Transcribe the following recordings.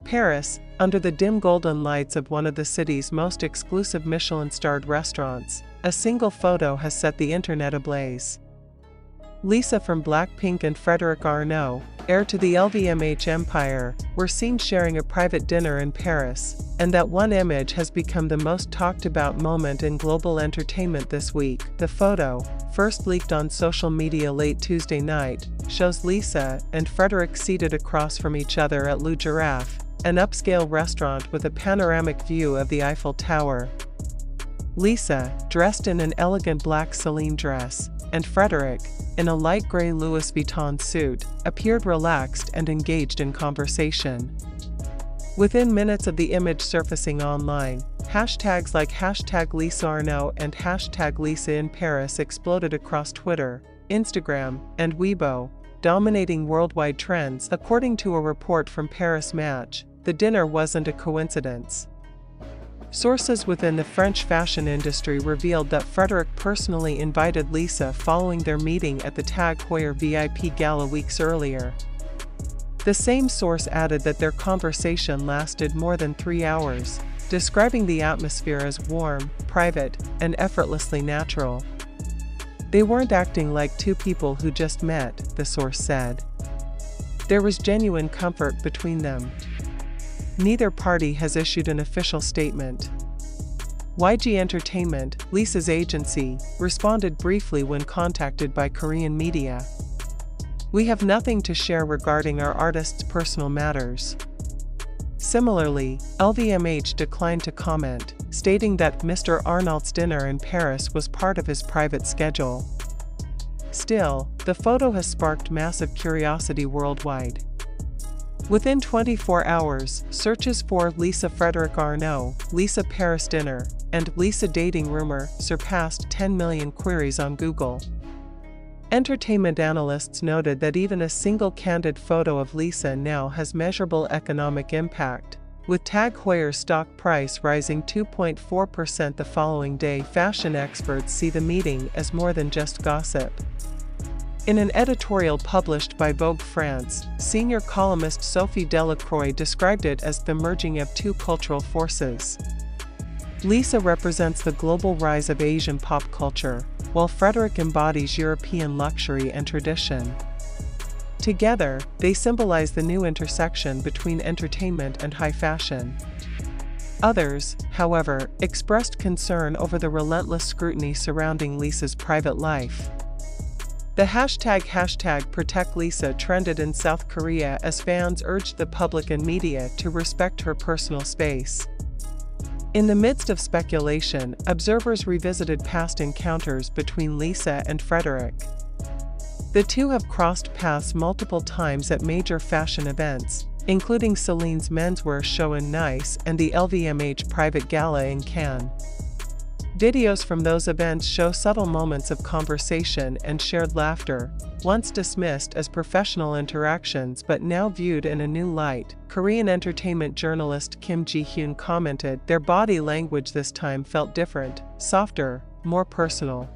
Paris, under the dim golden lights of one of the city's most exclusive Michelin-starred restaurants, a single photo has set the internet ablaze. Lisa from BLACKPINK and Frederic Arnault, heir to the LVMH empire, were seen sharing a private dinner in Paris, and that one image has become the most talked about moment in global entertainment this week. The photo, first leaked on social media late Tuesday night, shows Lisa and Frederic seated across from each other at Le Girafe, an upscale restaurant with a panoramic view of the Eiffel Tower. Lisa, dressed in an elegant black Celine dress, and Frederic, in a light gray Louis Vuitton suit, appeared relaxed and engaged in conversation. Within minutes of the image surfacing online, hashtags like #LisaArnault and #LisaInParis exploded across Twitter, Instagram, and Weibo, dominating worldwide trends. According to a report from Paris Match, the dinner wasn't a coincidence. Sources within the French fashion industry revealed that Frederic personally invited Lisa following their meeting at the Tag Heuer VIP Gala weeks earlier. The same source added that their conversation lasted more than 3 hours, describing the atmosphere as warm, private, and effortlessly natural. They weren't acting like two people who just met, the source said. There was genuine comfort between them. Neither party has issued an official statement. YG Entertainment, Lisa's agency, responded briefly when contacted by Korean media. "We have nothing to share regarding our artist's personal matters." Similarly, LVMH declined to comment, stating that Mr. Arnault's dinner in Paris was part of his private schedule. Still, the photo has sparked massive curiosity worldwide. Within 24 hours, searches for Lisa Frederic Arnault, Lisa Paris dinner, and Lisa dating rumor surpassed 10 million queries on Google. Entertainment analysts noted that even a single candid photo of Lisa now has measurable economic impact, with Tag Heuer's stock price rising 2.4% the following day. Fashion experts see the meeting as more than just gossip. In an editorial published by Vogue France, senior columnist Sophie Delacroix described it as the merging of two cultural forces. Lisa represents the global rise of Asian pop culture, while Frederic embodies European luxury and tradition. Together, they symbolize the new intersection between entertainment and high fashion. Others, however, expressed concern over the relentless scrutiny surrounding Lisa's private life. The hashtag #ProtectLisa trended in South Korea as fans urged the public and media to respect her personal space. In the midst of speculation, observers revisited past encounters between Lisa and Frederic. The two have crossed paths multiple times at major fashion events, including Celine's menswear show in Nice and the LVMH private gala in Cannes. Videos from those events show subtle moments of conversation and shared laughter, once dismissed as professional interactions but now viewed in a new light. Korean entertainment journalist Kim Ji-hyun commented, "Their body language this time felt different, softer, more personal.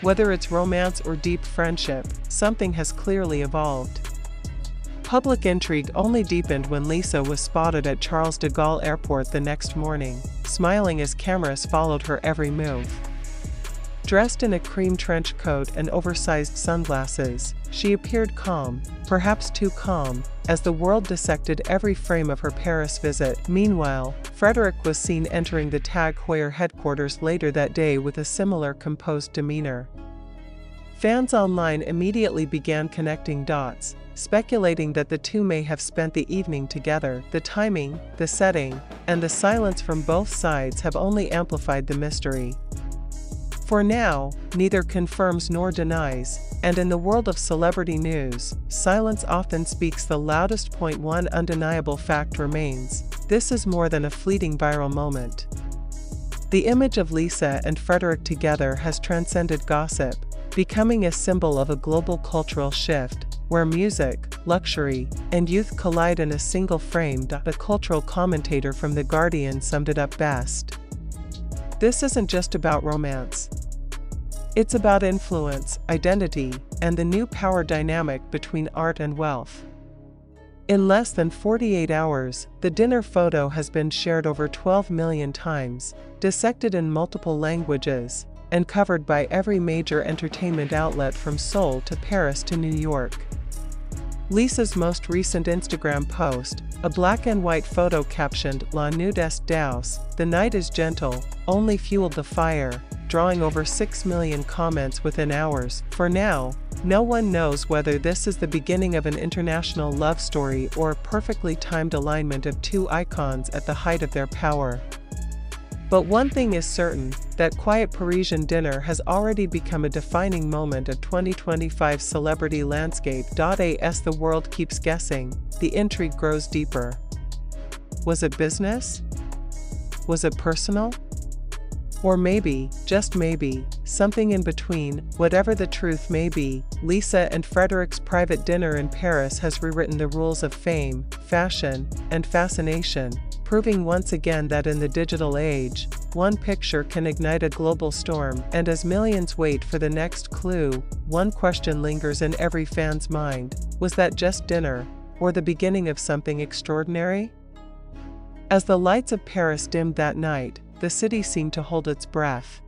Whether it's romance or deep friendship, something has clearly evolved." Public intrigue only deepened when Lisa was spotted at Charles de Gaulle Airport the next morning, smiling as cameras followed her every move. Dressed in a cream trench coat and oversized sunglasses, she appeared calm, perhaps too calm, as the world dissected every frame of her Paris visit. Meanwhile, Frederic was seen entering the Tag Heuer headquarters later that day with a similar composed demeanor. Fans online immediately began connecting dots, speculating that the two may have spent the evening together. The timing, the setting, and the silence from both sides have only amplified the mystery. For now, neither confirms nor denies, and in the world of celebrity news, silence often speaks the loudest. One undeniable fact remains: this is more than a fleeting viral moment. The image of Lisa and Frederic together has transcended gossip, becoming a symbol of a global cultural shift, where music, luxury, and youth collide in a single frame. A cultural commentator from The Guardian summed it up best: "This isn't just about romance. It's about influence, identity, and the new power dynamic between art and wealth." In less than 48 hours, the dinner photo has been shared over 12 million times, dissected in multiple languages, and covered by every major entertainment outlet from Seoul to Paris to New York. Lisa's most recent Instagram post, a black and white photo captioned "La nuit est douce, the night is gentle," only fueled the fire, drawing over 6 million comments within hours. For now, no one knows whether this is the beginning of an international love story or a perfectly timed alignment of two icons at the height of their power. But one thing is certain, that quiet Parisian dinner has already become a defining moment of 2025 celebrity landscape. As the world keeps guessing, the intrigue grows deeper. Was it business? Was it personal? Or maybe, just maybe, something in between. Whatever the truth may be, Lisa and Frederic's private dinner in Paris has rewritten the rules of fame, fashion, and fascination, proving once again that in the digital age, one picture can ignite a global storm. And as millions wait for the next clue, one question lingers in every fan's mind: was that just dinner, or the beginning of something extraordinary? As the lights of Paris dimmed that night, the city seemed to hold its breath.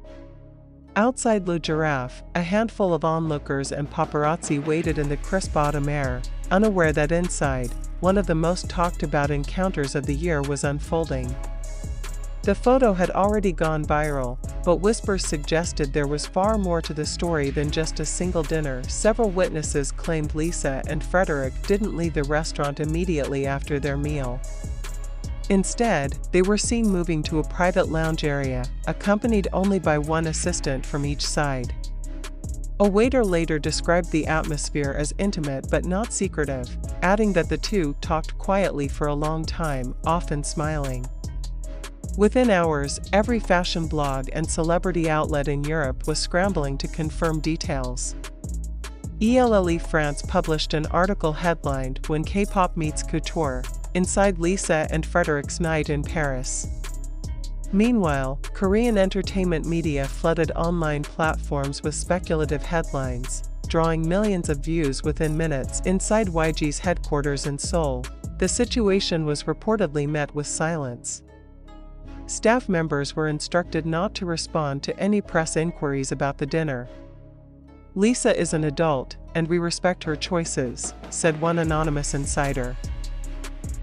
Outside Le Girafe, a handful of onlookers and paparazzi waited in the crisp autumn air, unaware that inside, one of the most talked about encounters of the year was unfolding. The photo had already gone viral, but whispers suggested there was far more to the story than just a single dinner. Several witnesses claimed Lisa and Frederic didn't leave the restaurant immediately after their meal. Instead, they were seen moving to a private lounge area, accompanied only by one assistant from each side. A waiter later described the atmosphere as intimate but not secretive, adding that the two talked quietly for a long time, often smiling. Within hours, every fashion blog and celebrity outlet in Europe was scrambling to confirm details. Elle France published an article headlined "When K-pop Meets Couture," inside Lisa and Frederic's night in Paris. Meanwhile, Korean entertainment media flooded online platforms with speculative headlines, drawing millions of views within minutes. Inside YG's headquarters in Seoul, the situation was reportedly met with silence. Staff members were instructed not to respond to any press inquiries about the dinner. "Lisa is an adult, and we respect her choices," said one anonymous insider.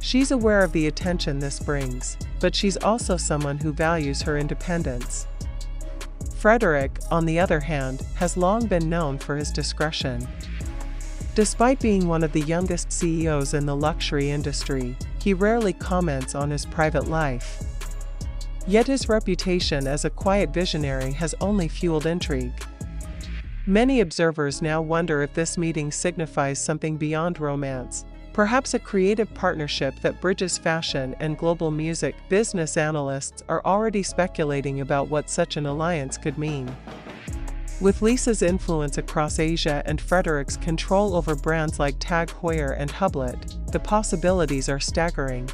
"She's aware of the attention this brings, but she's also someone who values her independence." Frederic, on the other hand, has long been known for his discretion. Despite being one of the youngest CEOs in the luxury industry, he rarely comments on his private life. Yet his reputation as a quiet visionary has only fueled intrigue. Many observers now wonder if this meeting signifies something beyond romance, perhaps a creative partnership that bridges fashion and global music. Business analysts are already speculating about what such an alliance could mean. With Lisa's influence across Asia and Frederic's control over brands like Tag Heuer and Hublot, the possibilities are staggering.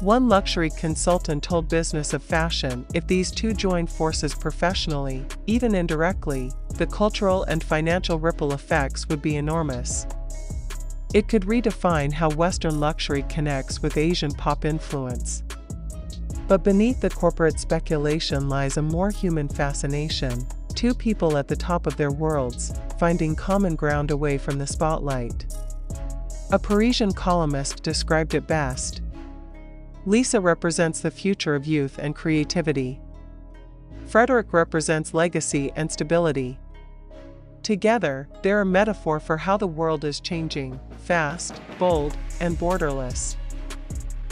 One luxury consultant told Business of Fashion, if these two join forces professionally, even indirectly, the cultural and financial ripple effects would be enormous. It could redefine how Western luxury connects with Asian pop influence. But beneath the corporate speculation lies a more human fascination, two people at the top of their worlds, finding common ground away from the spotlight. A Parisian columnist described it best: "Lisa represents the future of youth and creativity. Frederic represents legacy and stability. Together, they're a metaphor for how the world is changing, fast, bold, and borderless."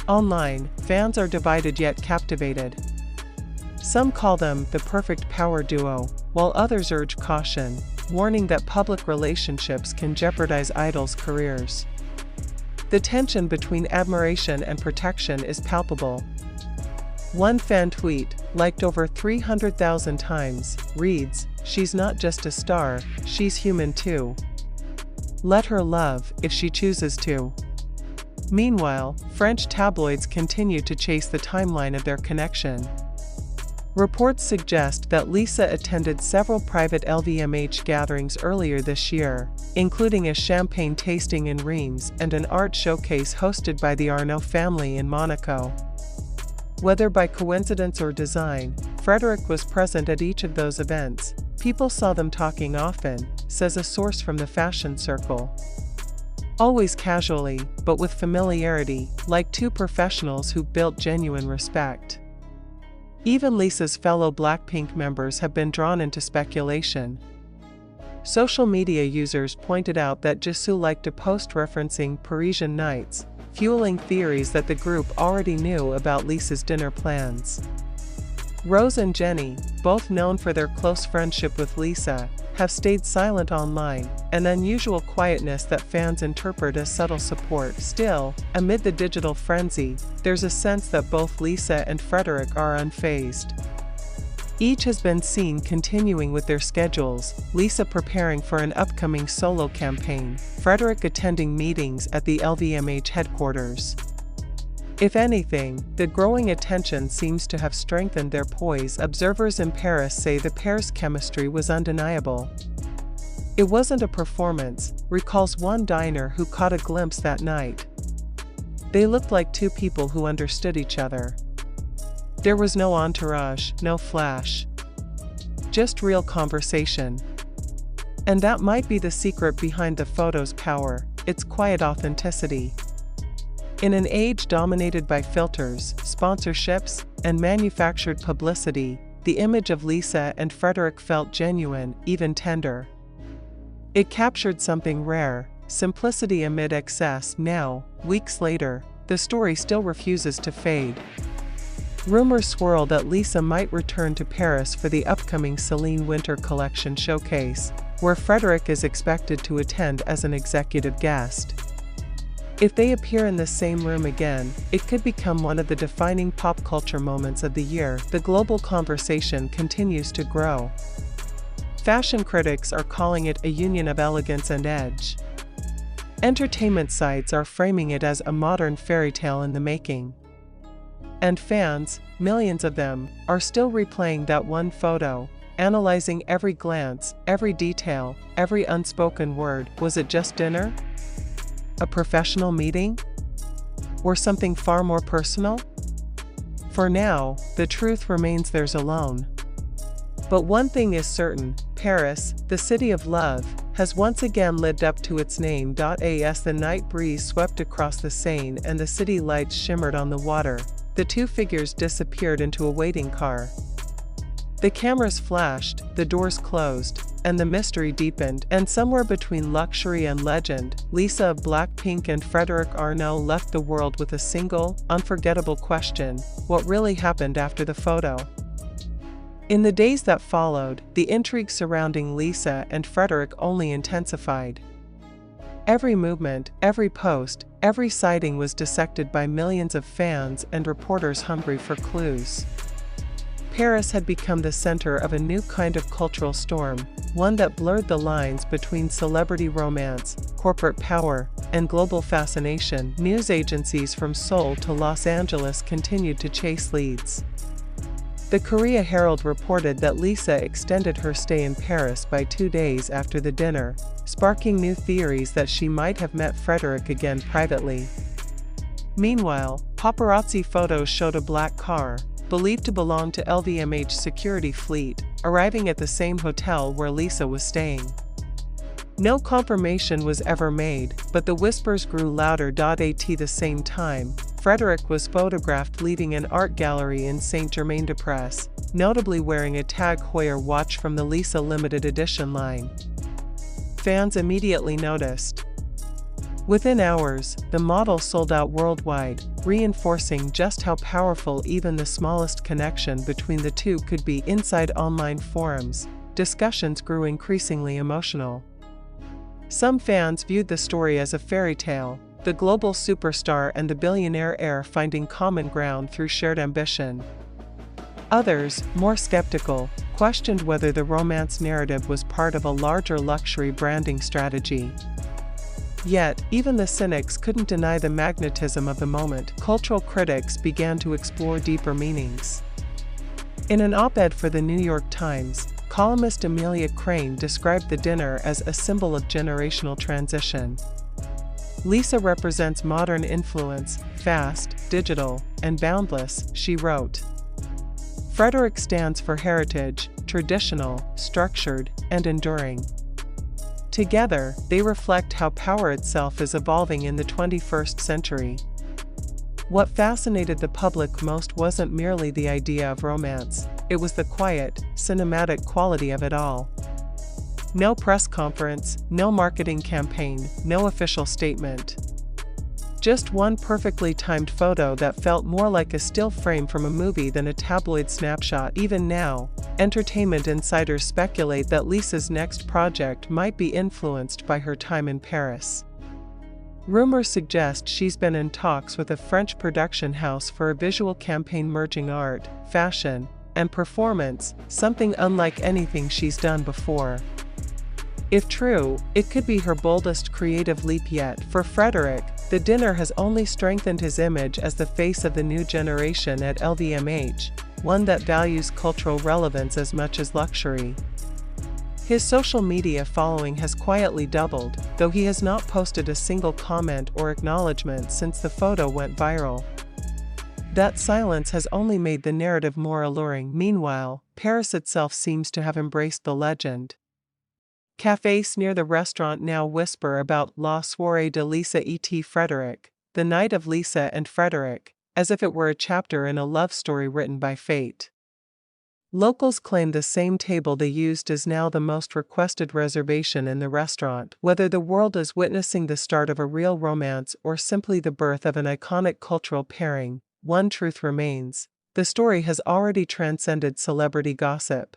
Online, fans are divided yet captivated. Some call them the perfect power duo, while others urge caution, warning that public relationships can jeopardize idols' careers. The tension between admiration and protection is palpable. One fan tweet, liked over 300,000 times, reads, "She's not just a star, she's human too. Let her love, if she chooses to." Meanwhile, French tabloids continue to chase the timeline of their connection. Reports suggest that Lisa attended several private LVMH gatherings earlier this year, including a champagne tasting in Reims and an art showcase hosted by the Arnault family in Monaco. Whether by coincidence or design, Frederic was present at each of those events. People saw them talking often, says a source from the fashion circle. Always casually, but with familiarity, like two professionals who built genuine respect. Even Lisa's fellow BLACKPINK members have been drawn into speculation. Social media users pointed out that Jisoo liked to post referencing Parisian nights, fueling theories that the group already knew about Lisa's dinner plans. Rose and Jennie, both known for their close friendship with Lisa, have stayed silent online, an unusual quietness that fans interpret as subtle support. Still, amid the digital frenzy, there's a sense that both Lisa and Frederic are unfazed. Each has been seen continuing with their schedules, Lisa preparing for an upcoming solo campaign, Frederic attending meetings at the LVMH headquarters. If anything, the growing attention seems to have strengthened their poise. Observers in Paris say the pair's chemistry was undeniable. It wasn't a performance, recalls one diner who caught a glimpse that night. They looked like two people who understood each other. There was no entourage, no flash. Just real conversation. And that might be the secret behind the photo's power, its quiet authenticity. In an age dominated by filters, sponsorships, and manufactured publicity, the image of Lisa and Frederic felt genuine, even tender. It captured something rare, simplicity amid excess. Now, weeks later, the story still refuses to fade. Rumors swirl that Lisa might return to Paris for the upcoming Celine Winter Collection showcase, where Frederic is expected to attend as an executive guest. If they appear in the same room again, it could become one of the defining pop culture moments of the year. The global conversation continues to grow. Fashion critics are calling it a union of elegance and edge. Entertainment sites are framing it as a modern fairy tale in the making. And fans, millions of them, are still replaying that one photo, analyzing every glance, every detail, every unspoken word. Was it just dinner? A professional meeting? Or something far more personal? For now, the truth remains theirs alone. But one thing is certain, Paris, the city of love, has once again lived up to its name. As the night breeze swept across the Seine and the city lights shimmered on the water, the two figures disappeared into a waiting car. The cameras flashed, the doors closed, and the mystery deepened. And somewhere between luxury and legend, Lisa of BLACKPINK and Frederic Arnault left the world with a single, unforgettable question: what really happened after the photo? In the days that followed, the intrigue surrounding Lisa and Frederic only intensified. Every movement, every post, every sighting was dissected by millions of fans and reporters hungry for clues. Paris had become the center of a new kind of cultural storm, one that blurred the lines between celebrity romance, corporate power, and global fascination. News agencies from Seoul to Los Angeles continued to chase leads. The Korea Herald reported that Lisa extended her stay in Paris by 2 days after the dinner, sparking new theories that she might have met Frederic again privately. Meanwhile, paparazzi photos showed a black car, believed to belong to LVMH security fleet, arriving at the same hotel where Lisa was staying. No confirmation was ever made, but the whispers grew louder. At the same time, Frederic was photographed leaving an art gallery in Saint-Germain-des-Prés, notably wearing a Tag Heuer watch from the Lisa limited edition line. Fans immediately noticed. Within hours, the model sold out worldwide, reinforcing just how powerful even the smallest connection between the two could be. Inside online forums, discussions grew increasingly emotional. Some fans viewed the story as a fairy tale, the global superstar and the billionaire heir finding common ground through shared ambition. Others, more skeptical, questioned whether the romance narrative was part of a larger luxury branding strategy. Yet, even the cynics couldn't deny the magnetism of the moment. Cultural critics began to explore deeper meanings. In an op-ed for the New York Times, columnist Amelia Crane described the dinner as a symbol of generational transition. Lisa represents modern influence, fast, digital, and boundless, she wrote. Frederic stands for heritage, traditional, structured, and enduring. Together, they reflect how power itself is evolving in the 21st century. What fascinated the public most wasn't merely the idea of romance, it was the quiet, cinematic quality of it all. No press conference, no marketing campaign, no official statement. Just one perfectly timed photo that felt more like a still frame from a movie than a tabloid snapshot. Even now, entertainment insiders speculate that Lisa's next project might be influenced by her time in Paris. Rumors suggest she's been in talks with a French production house for a visual campaign merging art, fashion, and performance, something unlike anything she's done before. If true, it could be her boldest creative leap yet. For Frederic, the dinner has only strengthened his image as the face of the new generation at LVMH, one that values cultural relevance as much as luxury. His social media following has quietly doubled, though he has not posted a single comment or acknowledgement since the photo went viral. That silence has only made the narrative more alluring. Meanwhile, Paris itself seems to have embraced the legend. Cafés near the restaurant now whisper about La Soirée de Lisa et Frederic, the night of Lisa and Frederic, as if it were a chapter in a love story written by fate. Locals claim the same table they used is now the most requested reservation in the restaurant. Whether the world is witnessing the start of a real romance or simply the birth of an iconic cultural pairing, one truth remains: the story has already transcended celebrity gossip.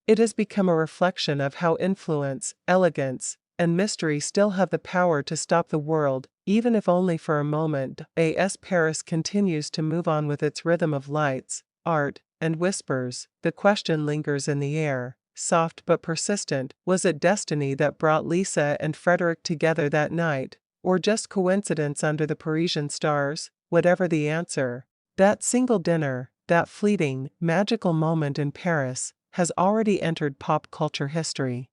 It has become a reflection of how influence, elegance, and mystery still have the power to stop the world, even if only for a moment. As Paris continues to move on with its rhythm of lights, art, and whispers, the question lingers in the air, soft but persistent: was it destiny that brought Lisa and Frederic together that night, or just coincidence under the Parisian stars? Whatever the answer, that single dinner, that fleeting, magical moment in Paris, has already entered pop culture history.